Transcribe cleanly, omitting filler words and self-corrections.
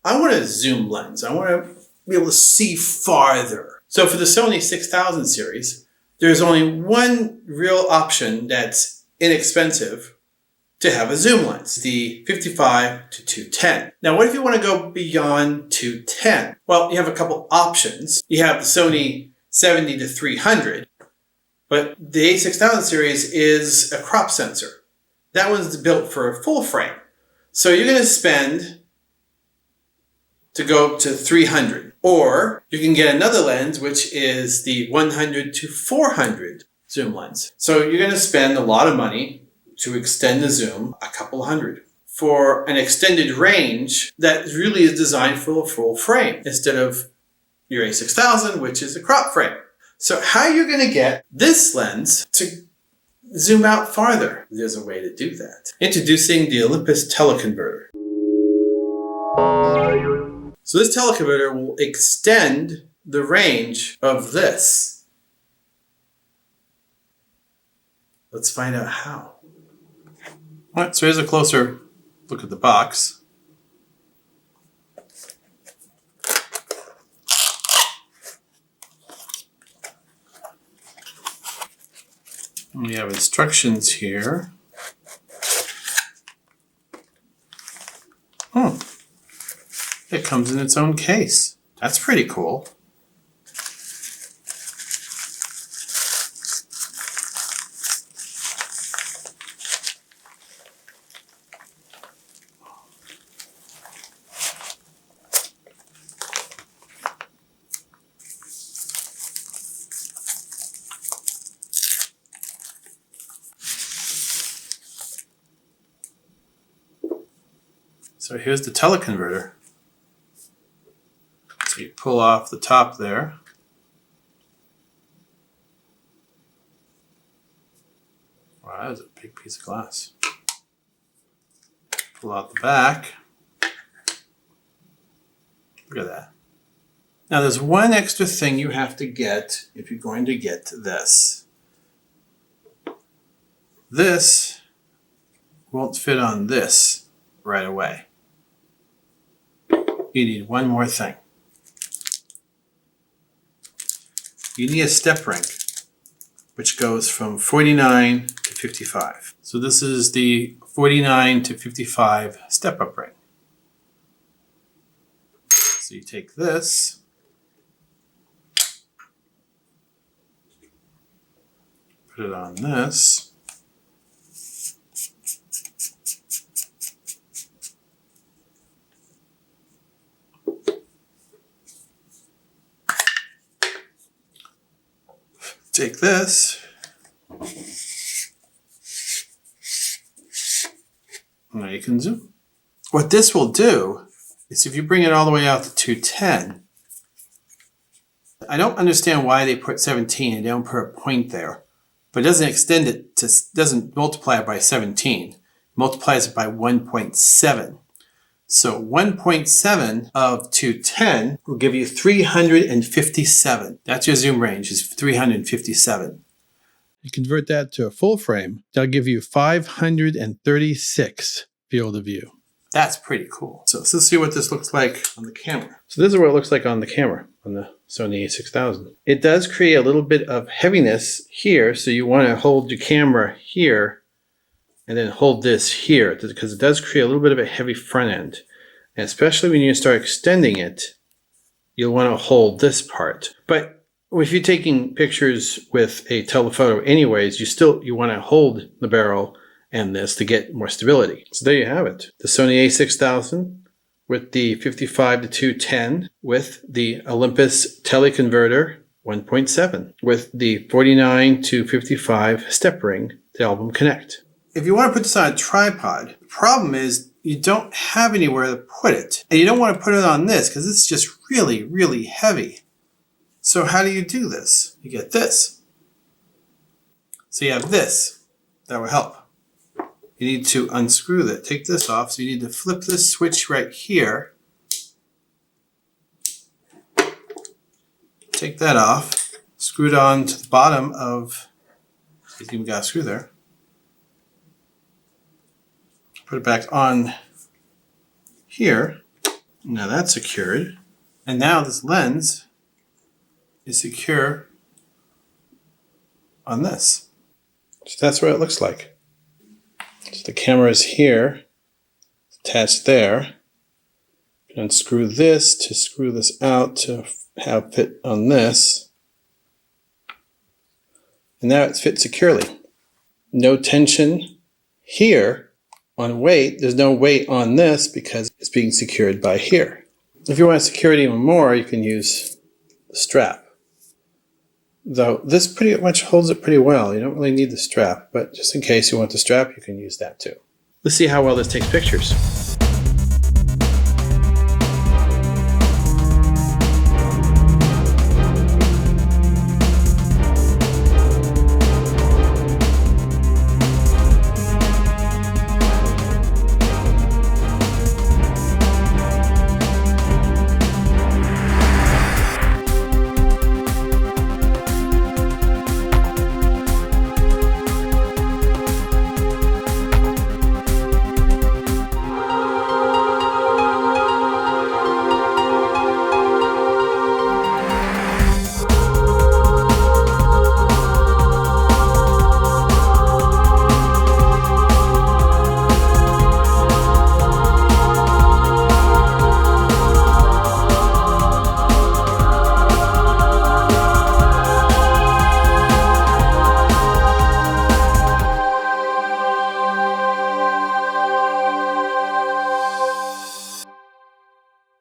I want a zoom lens. I want to be able to see farther. So for the Sony 6000 series, there's only one real option that's inexpensive to have a zoom lens, the 55 to 210. Now, what if you want to go beyond 210? Well, you have a couple options. You have the Sony 70 to 300, but the a6x series is a crop sensor. That one's built for a full frame. So you're going to spend to go to 300. Or you can get another lens, which is the 100 to 400 zoom lens. So you're going to spend a lot of money to extend the zoom, a couple hundred, for an extended range that really is designed for a full frame instead of your a6000, which is a crop frame. So how are you going to get this lens to zoom out farther? There's a way to do that. Introducing the Olympus Teleconverter. So this teleconverter will extend the range of this. Let's find out how. All right, so here's a closer look at the box. We have instructions here. It comes in its own case. That's pretty cool. So here's the teleconverter. So you pull off the top there. Wow, that is a big piece of glass. Pull out the back. Look at that. Now there's one extra thing you have to get if you're going to get this. This won't fit on this right away. You need one more thing. You need a step ring, which goes from 49 to 55. So this is the 49 to 55 step-up ring. So you take this, put it on this, take this, now you can zoom. What this will do is if you bring it all the way out to 210, I don't understand why they put 17 and they don't put a point there, but it doesn't extend it to, doesn't multiply it by 17, it multiplies it by 1.7. So 1.7 of 210 will give you 357. That's your zoom range, is 357. You convert that to a full frame, that'll give you 536 field of view. That's pretty cool. So let's see what this looks like on the camera. So this is what it looks like on the camera, on the Sony a6000. It does create a little bit of heaviness here, so you want to hold your camera here and then hold this here, because it does create a little bit of a heavy front end. And especially when you start extending it, you'll want to hold this part. But if you're taking pictures with a telephoto anyways, you want to hold the barrel and this to get more stability. So there you have it. The Sony a6000 with the 55 to 210 with the Olympus Teleconverter 1.7 with the 49 to 55 step ring to help them connect. If you want to put this on a tripod, the problem is you don't have anywhere to put it. And you don't want to put it on this because it's just really, really heavy. So how do you do this? You get this. So you have this. That will help. You need to unscrew that. Take this off. So you need to flip this switch right here. Take that off. Screw it on to the bottom of, you even got a screw there. Put it back on here. Now that's secured. And now this lens is secure on this. So that's what it looks like. So the camera is here, attached there. You can unscrew this to screw this out to have fit on this. And now it's fit securely. No tension here on weight. There's no weight on this because it's being secured by here. If you want to secure it even more, you can use the strap. Though this pretty much holds it pretty well. You don't really need the strap, but just in case you want the strap, you can use that too. Let's see how well this takes pictures.